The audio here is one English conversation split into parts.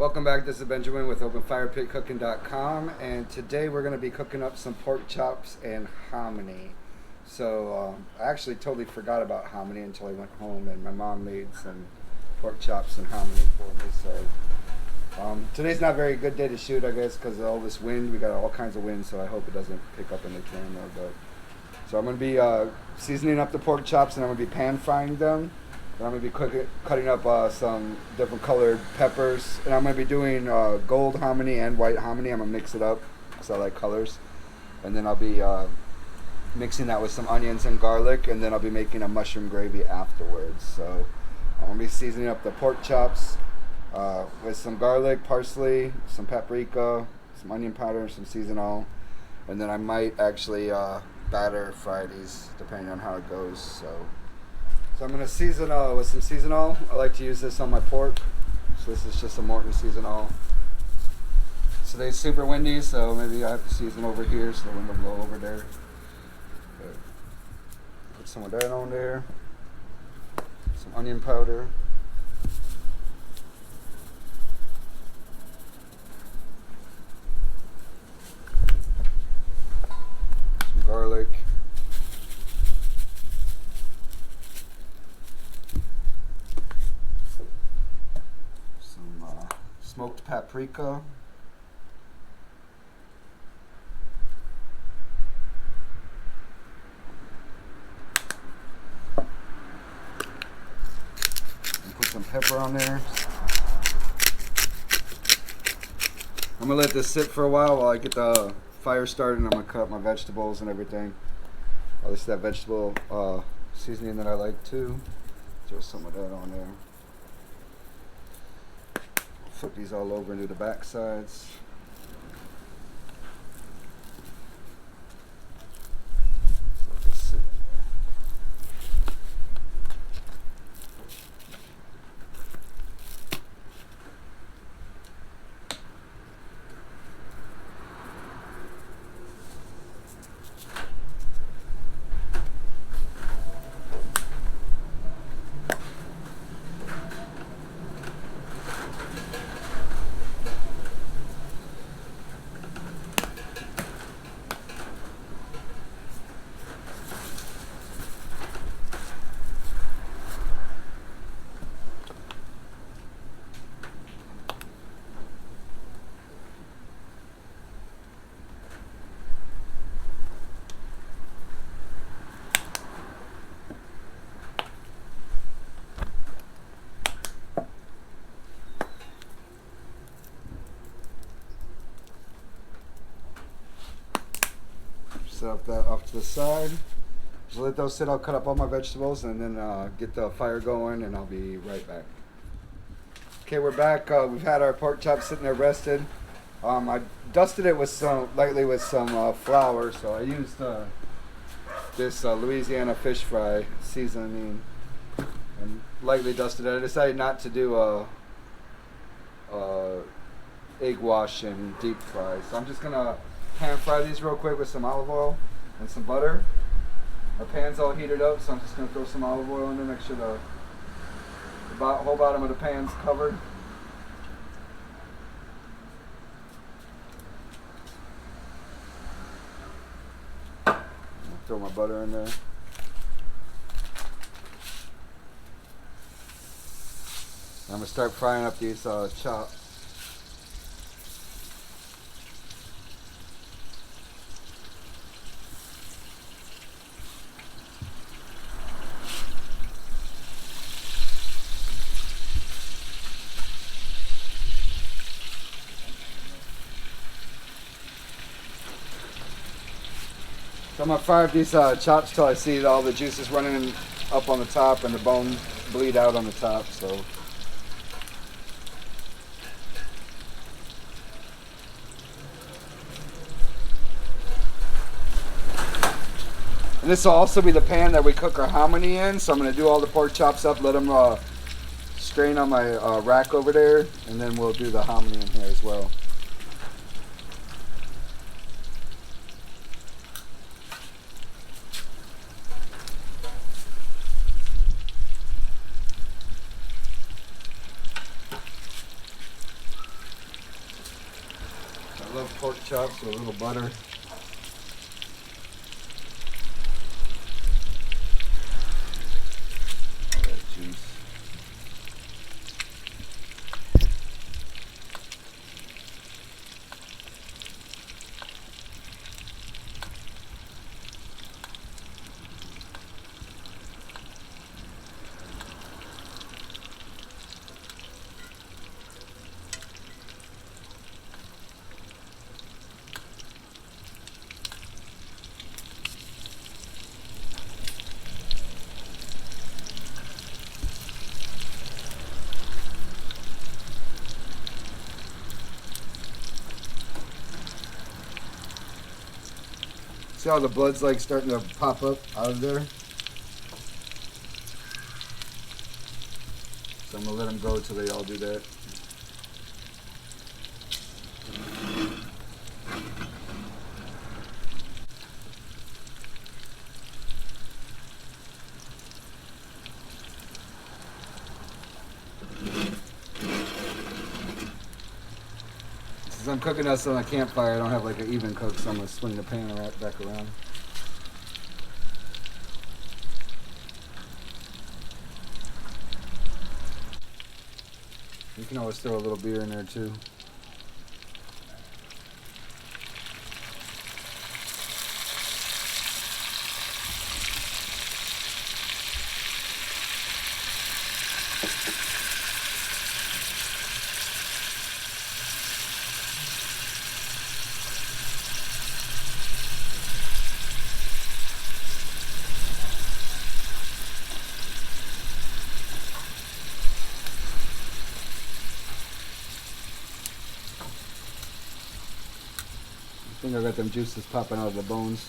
Welcome back. This is Benjamin with OpenFirepitCooking.com, and today we're going to be cooking up some pork chops and hominy. So I actually totally forgot about hominy until I went home, and my mom made some pork chops and hominy for me. So today's not a very good day to shoot, I guess, because of all this wind. We got all kinds of wind, so I hope it doesn't pick up in the camera. So I'm going to be seasoning up the pork chops, and I'm going to be pan frying them. And I'm going to be cutting up some different colored peppers. And I'm going to be doing gold hominy and white hominy. I'm going to mix it up because I like colors. And then I'll be mixing that with some onions and garlic. And then I'll be making a mushroom gravy afterwards. So I'm going to be seasoning up the pork chops with some garlic, parsley, some paprika, some onion powder, some seasonal. And then I might actually batter fry these depending on how it goes. So I'm going to season with some seasonal. I like to use this on my pork. So this is just a Morton seasonal. Today's super windy, so maybe I have to season over here so the wind will blow over there. But put some of that on there. Some onion powder. Some garlic. Smoked paprika, and put some pepper on there. I'm gonna let this sit for a while I get the fire started, and I'm gonna cut my vegetables and everything. This is that vegetable seasoning that I like too. Throw some of that on there. Flip these all over into the back sides. Let this sit in there. Set that off to the side. Just let those sit. I'll cut up all my vegetables and then get the fire going, and I'll be right back. Okay, we're back. We've had our pork chops sitting there rested. I dusted it with lightly with some flour, so I used this Louisiana fish fry seasoning and lightly dusted it. I decided not to do a egg wash and deep fry, so I'm just gonna pan fry these real quick with some olive oil and some butter. Our pan's all heated up, so I'm just going to throw some olive oil in there, make sure the whole bottom of the pan's covered. Throw my butter in there. I'm going to start frying up these chops. So I'm going to fry up these chops till I see all the juices running up on the top and the bone bleed out on the top. So and this will also be the pan that we cook our hominy in. So I'm going to do all the pork chops up, let them strain on my rack over there, and then we'll do the hominy in here as well. I love pork chops with a little butter. All that juice. See how the blood's like starting to pop up out of there? So I'm gonna let them go till they all do that. Since I'm cooking this on a campfire, I don't have like an even cook, so I'm gonna swing the pan right back around. You can always throw a little beer in there too. I think I got them juices popping out of the bones.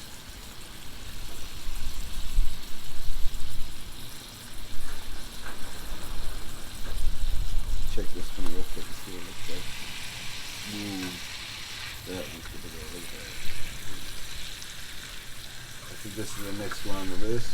Check this one real quick and see what it looks like. That one's good to go. Look at that. I think this is the next one on the list.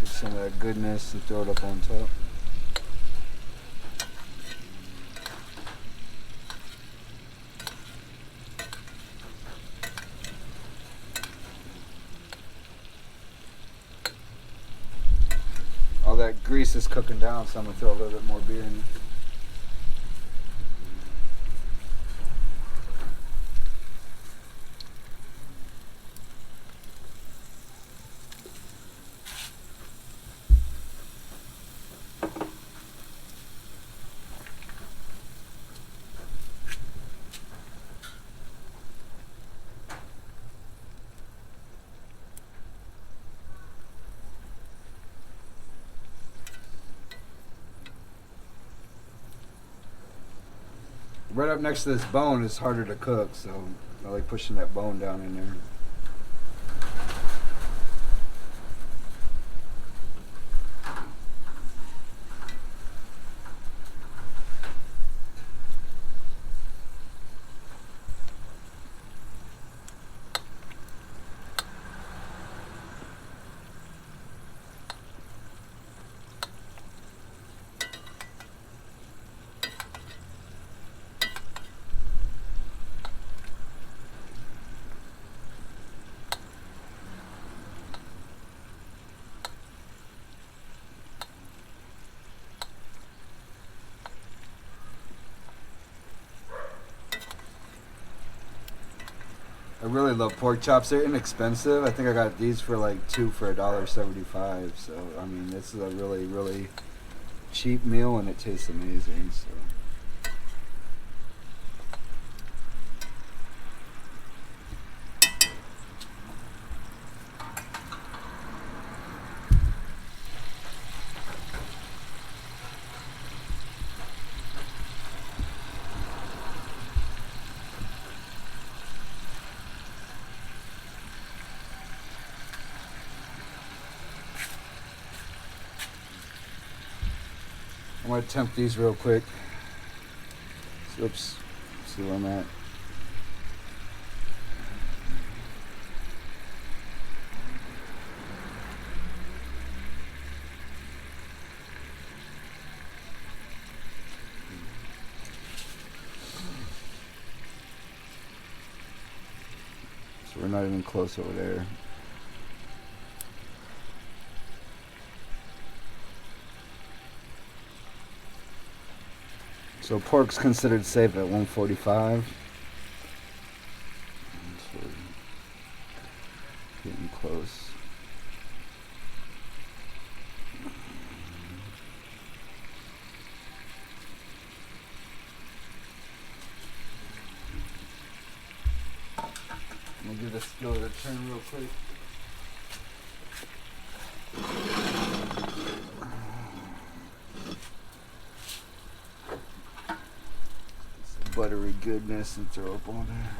Some of that goodness and throw it up on top. All that grease is cooking down, so I'm going to throw a little bit more beer in. Right up next to this bone is harder to cook, so I like pushing that bone down in there. I really love pork chops. They're inexpensive. I think I got these for like 2 for $1.75. So I mean, this is a really, really cheap meal, and it tastes amazing. So. going to temp these real quick. Oops. See where I'm at. So we're not even close over there. So pork's considered safe at 145. So getting close. I'm gonna give the skillet a turn real quick. Buttery goodness and throw up on there.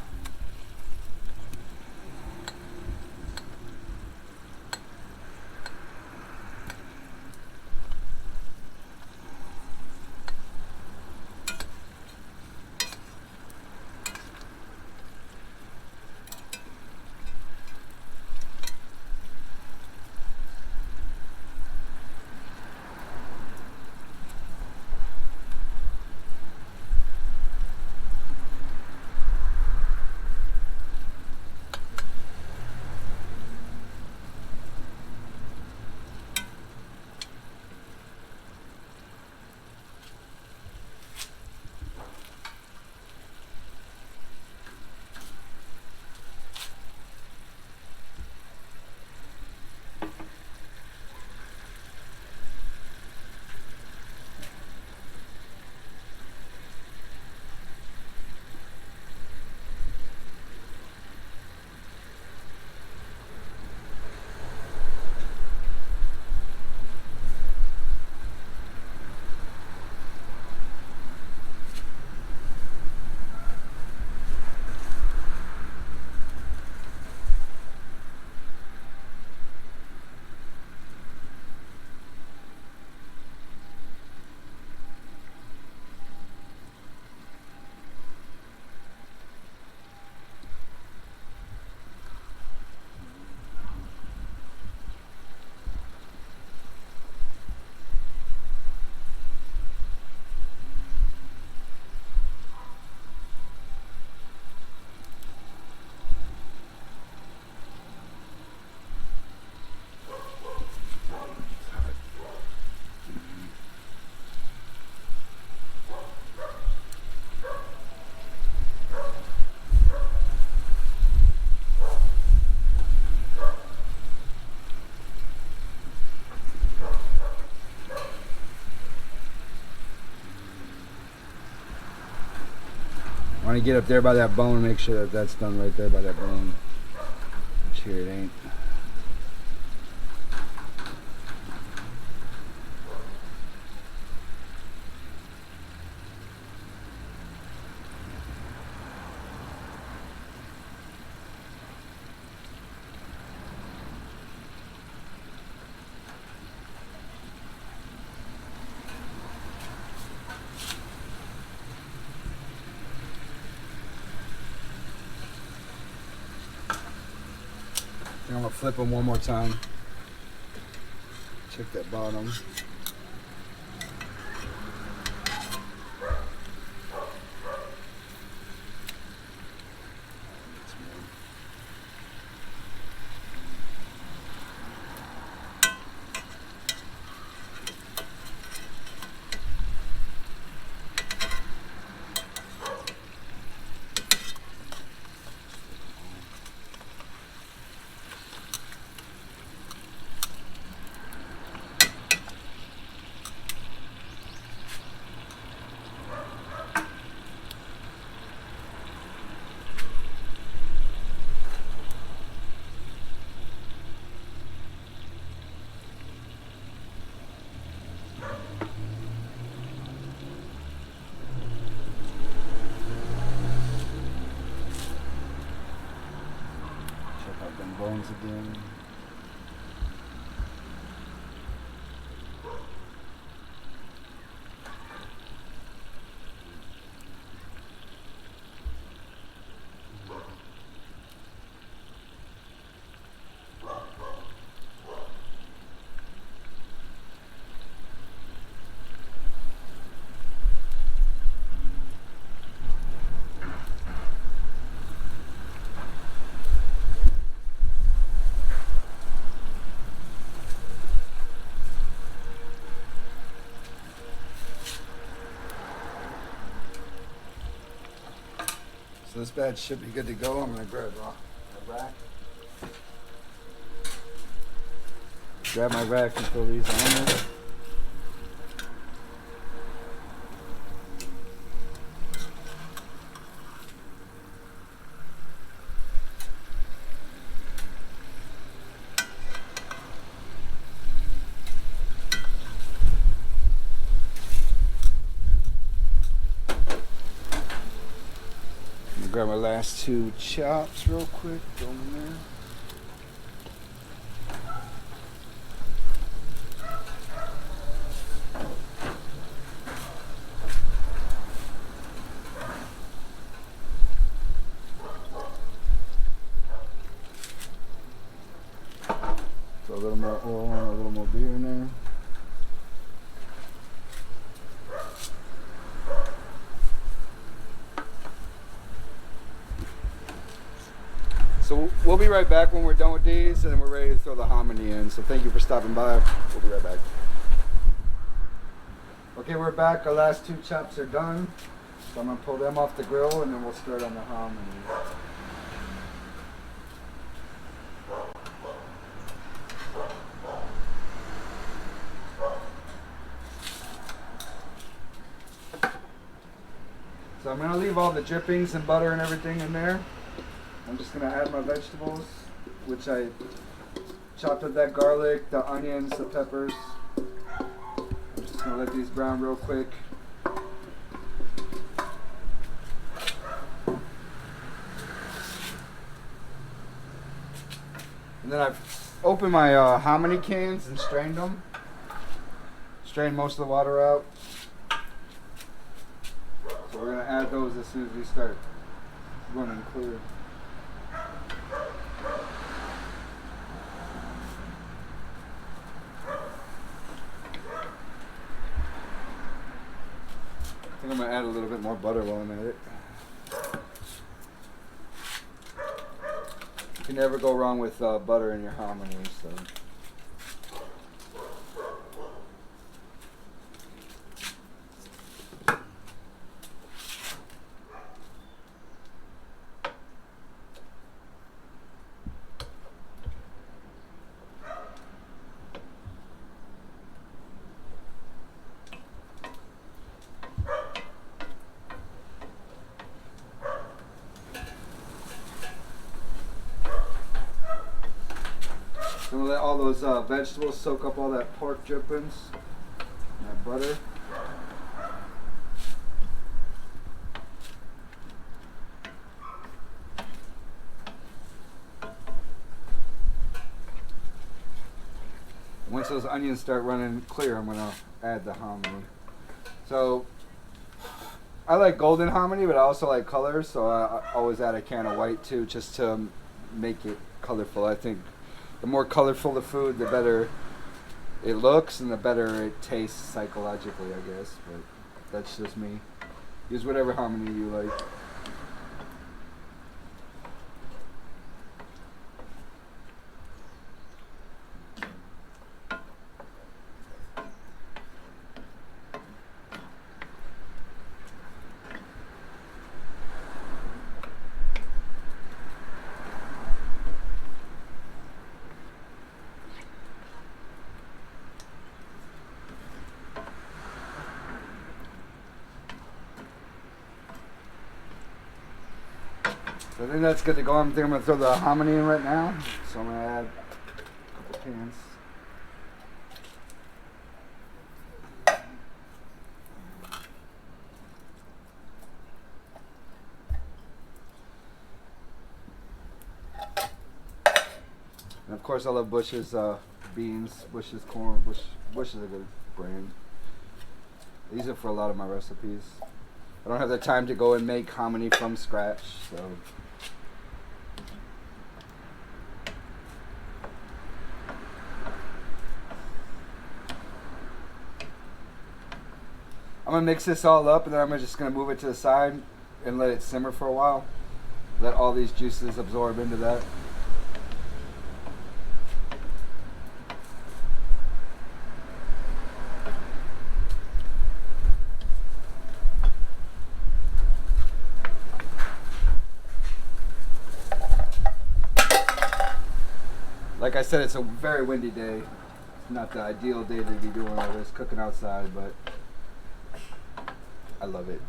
Want to get up there by that bone, make sure that that's done right there by that bone. Which here it ain't. I'm gonna flip them one more time. Check that bottom. Bones again. So this batch should be good to go. I'm gonna grab my rack. Grab my rack and throw these on there. Grab my last two chops real quick, throw them in there. Throw a little more oil and a little more beer in there. So we'll be right back when we're done with these, and then we're ready to throw the hominy in. So thank you for stopping by. We'll be right back. Okay, we're back. Our last two chops are done. So I'm going to pull them off the grill, and then we'll start on the hominy. So I'm going to leave all the drippings and butter and everything in there. I'm just going to add my vegetables, which I chopped up that garlic, the onions, the peppers. I'm just going to let these brown real quick. And then I've opened my hominy cans and strained them. Strained most of the water out. So we're going to add those as soon as we start running clear. I think I'm going to add a little bit more butter while I'm at it. You can never go wrong with butter in your hominy. So. I'm going to let all those vegetables soak up all that pork drippings and that butter. Once those onions start running clear, I'm going to add the hominy. So I like golden hominy, but I also like colors, so I always add a can of white too, just to make it colorful. I think the more colorful the food, the better it looks and the better it tastes psychologically, I guess. But that's just me. Use whatever hominy you like. So I think that's good to go. I think I'm going to throw the hominy in right now. So I'm going to add a couple cans. And of course I love Bush's beans, Bush's corn. Bush is a good brand. I use it for a lot of my recipes. I don't have the time to go and make hominy from scratch, so. I'm gonna mix this all up, and then I'm just gonna move it to the side and let it simmer for a while. Let all these juices absorb into that. Like I said, it's a very windy day. Not the ideal day to be doing all this cooking outside, but I love it.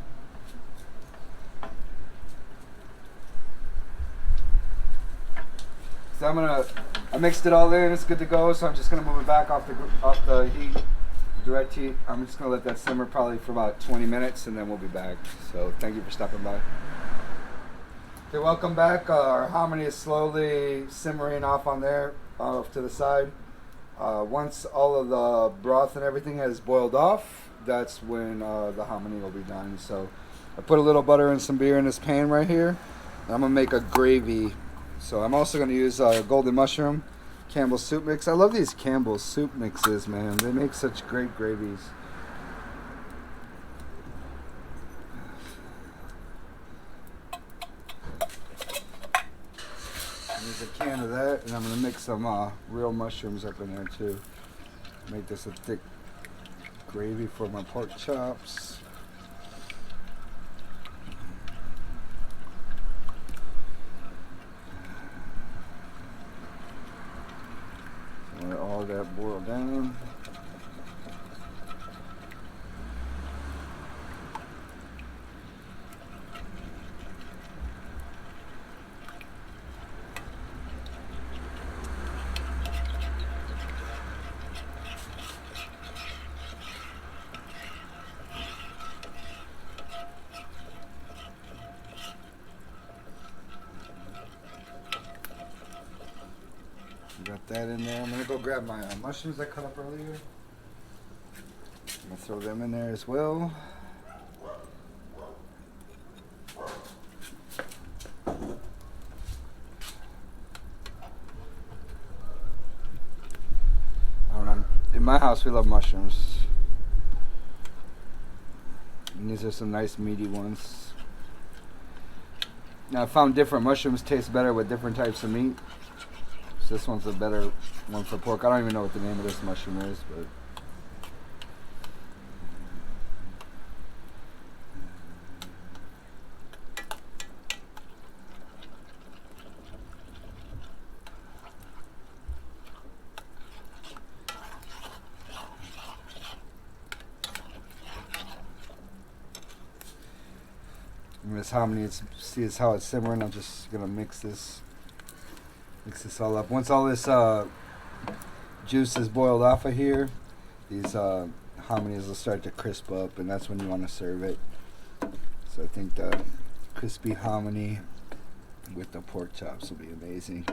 So I mixed it all in. It's good to go. So I'm just gonna move it back off the heat, direct heat. I'm just gonna let that simmer probably for about 20 minutes, and then we'll be back. So thank you for stopping by. Okay, welcome back. Our hominy is slowly simmering off on there, off to the side. Once all of the broth and everything has boiled off, that's when the hominy will be done. So I put a little butter and some beer in this pan right here. I'm gonna make a gravy. So I'm also gonna use golden mushroom, Campbell's soup mix. I love these Campbell's soup mixes, man. They make such great gravies. There's a can of that, and I'm gonna mix some real mushrooms up in there too. Make this a thick gravy for my pork chops. Let all that boil down. Got that in there. I'm gonna go grab my mushrooms I cut up earlier. I'm gonna throw them in there as well. I don't know. In my house, we love mushrooms. And these are some nice meaty ones. Now I found different mushrooms taste better with different types of meat. So this one's a better one for pork. I don't even know what the name of this mushroom is, but and this hominy, see how it's simmering. I'm just gonna mix this all up. Once all this juice is boiled off of here, these hominies will start to crisp up, and that's when you want to serve it. So I think the crispy hominy with the pork chops will be amazing.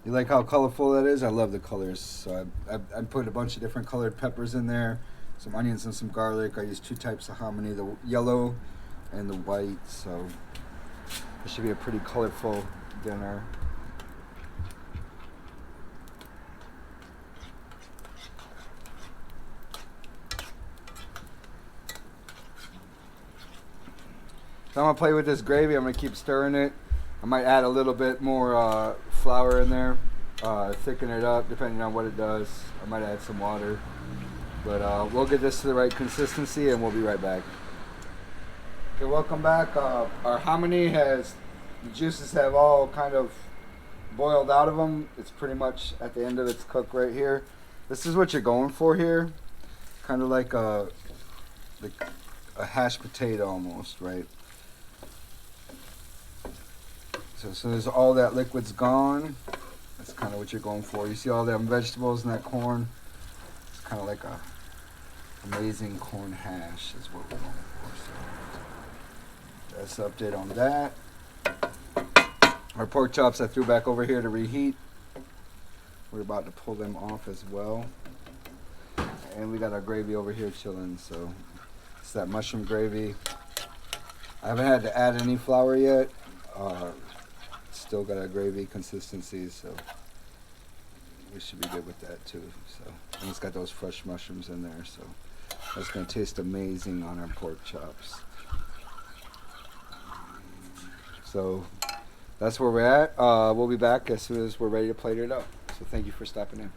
You like how colorful that is? I love the colors. So I put a bunch of different colored peppers in there, some onions and some garlic. I use two types of hominy, the yellow and the white. So it should be a pretty colorful dinner. So I'm gonna play with this gravy. I'm gonna keep stirring it. I might add a little bit more flour in there, thicken it up depending on what it does. I might add some water, but we'll get this to the right consistency and we'll be right back. Okay, welcome back. Our hominy the juices have all kind of boiled out of them. It's pretty much at the end of its cook right here. This is what you're going for here, kind of like a hashed potato almost, right? So as soon as all that liquid's gone, that's kind of what you're going for. You see all them vegetables and that corn? It's kind of like a amazing corn hash is what we're going for. So that's the update on that. Our pork chops I threw back over here to reheat. We're about to pull them off as well. And we got our gravy over here chilling, so it's that mushroom gravy. I haven't had to add any flour yet. Still got a gravy consistency, so we should be good with that too. So, and it's got those fresh mushrooms in there, so that's gonna taste amazing on our pork chops. So that's where we're at. We'll be back as soon as we're ready to plate it up. So thank you for stopping in.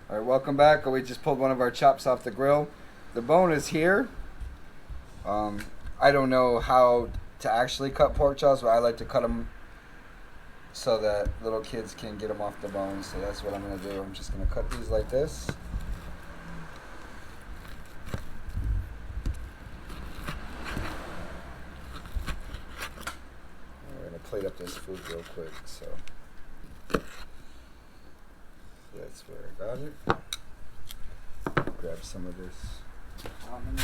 All right, welcome back. We just pulled one of our chops off the grill. The bone is here. I don't know how to actually cut pork chops, but I like to cut them so that little kids can get them off the bone. So that's what I'm going to do. I'm just going to cut these like this. We're going to plate up this food real quick. So that's where I got it. Grab some of this hominy.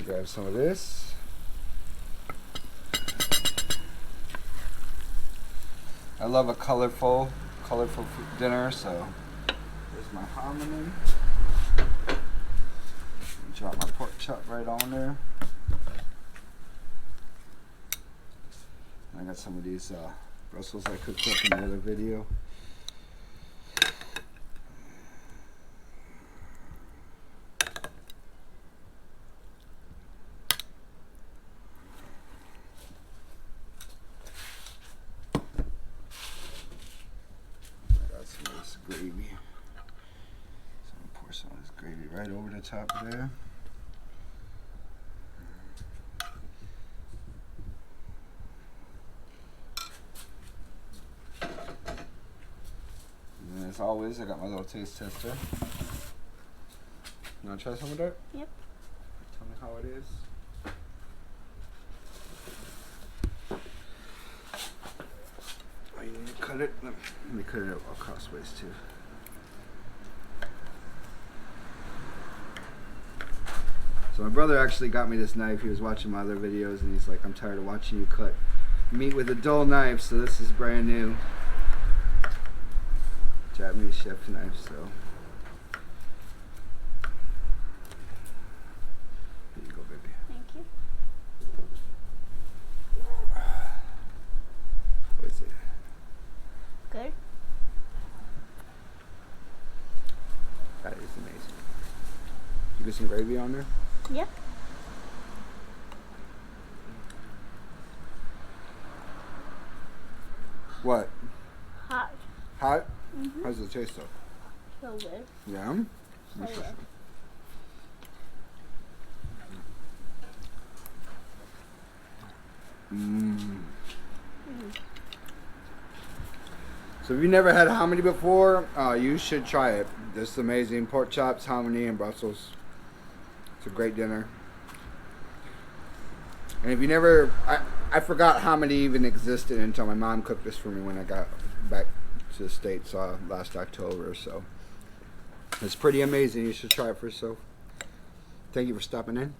Grab some of this. I love a colorful dinner, so there's my hominy. Drop my pork chop right on there. I got some of these Brussels I cooked up in another video. Gravy. So I'm gonna pour some of this gravy right over the top of there. And then as always, I got my little taste tester. You wanna try some of that? Yep. Tell me how it is. Oh, you need to cut it? Let me cut it out crossways too. So my brother actually got me this knife. He was watching my other videos and he's like, I'm tired of watching you cut meat with a dull knife, so this is brand new. Japanese chef knife, so. Here you go, baby. Thank you. What is it? Good. That is amazing. You get some gravy on there? Yep. What? Hot. Hot? Mm-hmm. How does it taste though? So good. Yeah? So good. So if you've never had hominy before, you should try it. This is amazing. Pork chops, hominy, and Brussels. It's a great dinner. And if you never, I forgot hominy even existed until my mom cooked this for me when I got back to the States last October. So it's pretty amazing. You should try it for yourself. Thank you for stopping in.